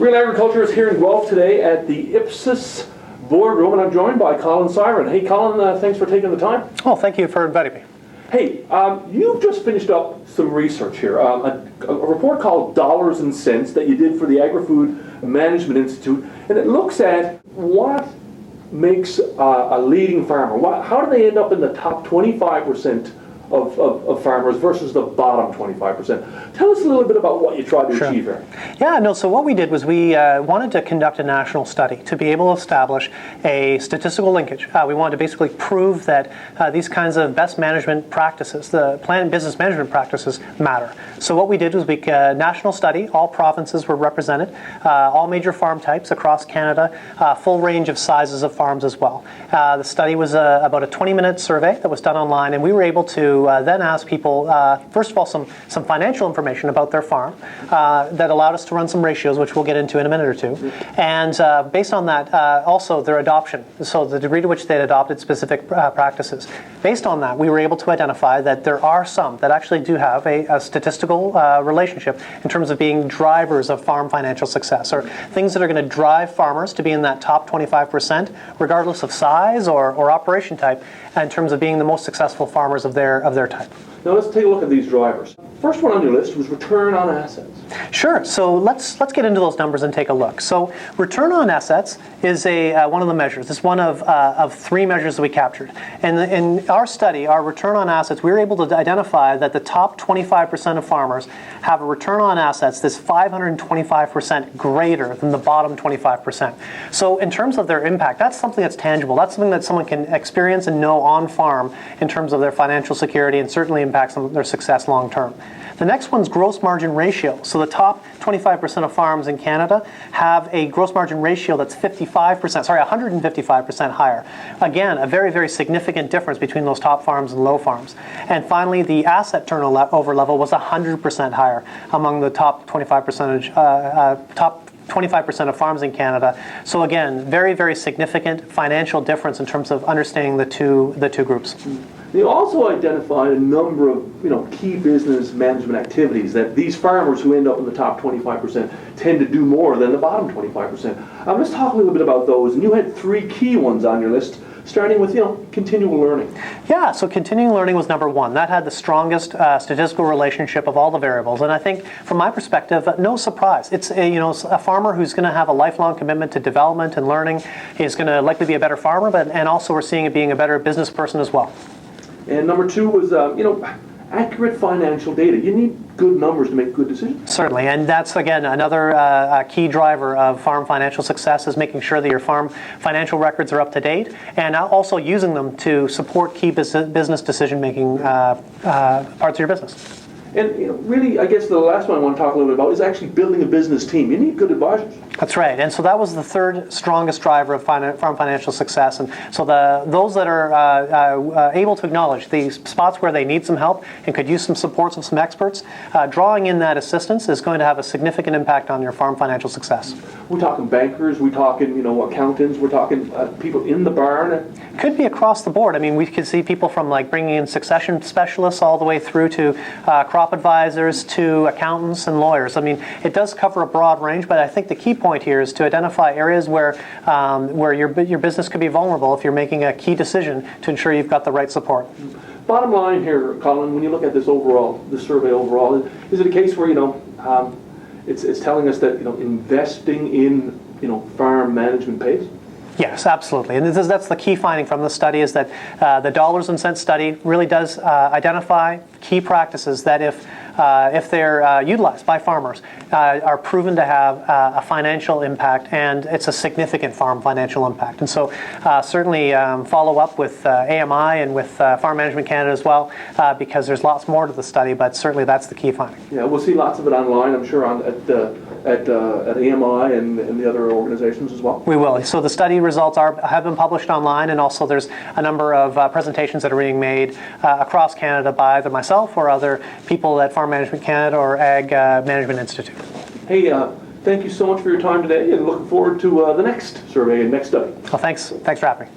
Real Agriculture is here in Guelph today at the Ipsos boardroom, and I'm joined by Colin Siren. Hey, Colin, thanks for taking the time. Oh, thank you for inviting me. Hey, you've just finished up some research here, a report called Dollars and Cents that you did for the Agri-Food Management Institute, and it looks at what makes a leading farmer. How do they end up in the top 25% of farmers versus the bottom 25%? Tell us a little bit about what you tried to achieve here. Yeah, no, so what we did was we wanted to conduct a national study to be able to establish a statistical linkage. We wanted to basically prove that these kinds of best management practices, the plant business management practices, matter. So what we did was we national study, all provinces were represented, all major farm types across Canada, full range of sizes of farms as well. The study was about a 20-minute survey that was done online, and we were able to then ask people, first of all, some financial information about their farm that allowed us to run some ratios, which we'll get into in a minute or two. And based on that, also their adoption, so the degree to which they had adopted specific practices. Based on that, we were able to identify that there are some that actually do have a statistical relationship in terms of being drivers of farm financial success, or things that are going to drive farmers to be in that top 25%, regardless of size or operation type, in terms of being the most successful farmers of their type. Now let's take a look at these drivers. First one on your list was return on assets. Sure. So let's get into those numbers and take a look. So return on assets is one of the measures. It's one of three measures that we captured. And in our study, our return on assets, we were able to identify that the top 25% of farmers have a return on assets that's 525% greater than the bottom 25%. So in terms of their impact, that's something that's tangible. That's something that someone can experience and know on farm in terms of their financial security, and certainly impacts their success long term. The next one's gross margin ratio. So the top 25% of farms in Canada have a gross margin ratio that's 155% higher. Again, a very, very significant difference between those top farms and low farms. And finally, the asset turnover level was 100% higher among the top 25% of farms in Canada. So again, very, very significant financial difference in terms of understanding the two groups. You also identified a number of key business management activities that these farmers who end up in the top 25% tend to do more than the bottom 25%. Let's talk a little bit about those. And you had three key ones on your list, starting with continual learning. Yeah, so continuing learning was number one. That had the strongest statistical relationship of all the variables. And I think, from my perspective, no surprise. It's a farmer who's going to have a lifelong commitment to development and learning is going to likely be a better farmer, and also we're seeing it being a better business person as well. And number two was, accurate financial data. You need good numbers to make good decisions. Certainly, and that's, again, another key driver of farm financial success, is making sure that your farm financial records are up to date, and also using them to support key business decision-making parts of your business. And really, I guess the last one I want to talk a little bit about is actually building a business team. You need good advisors. That's right, and so that was the third strongest driver of farm financial success. And so those that are able to acknowledge the spots where they need some help and could use some supports of some experts, drawing in that assistance is going to have a significant impact on your farm financial success. We're talking bankers, we're talking accountants, we're talking people in the barn. Could be across the board. I mean, we could see people from bringing in succession specialists all the way through to crop advisors to accountants and lawyers. I mean, it does cover a broad range, but I think the key point here is to identify areas where your business could be vulnerable if you're making a key decision to ensure you've got the right support. Bottom line here, Colin, when you look at this survey overall, is it a case where it's telling us that investing in farm management pays? Yes, absolutely. And that's the key finding from the study, is that the dollars and cents study really does identify key practices that if they're utilized by farmers, are proven to have a financial impact, and it's a significant farm financial impact. And so certainly follow up with AMI and with Farm Management Canada as well, because there's lots more to the study, but certainly that's the key finding. Yeah, we'll see lots of it online, I'm sure, at AMI and the other organizations as well. We will. So the study results have been published online, and also there's a number of presentations that are being made across Canada by either myself or other people at Farm Management Canada or Ag Management Institute. Hey, thank you so much for your time today, and looking forward to the next survey and next study. Well, thanks for having me.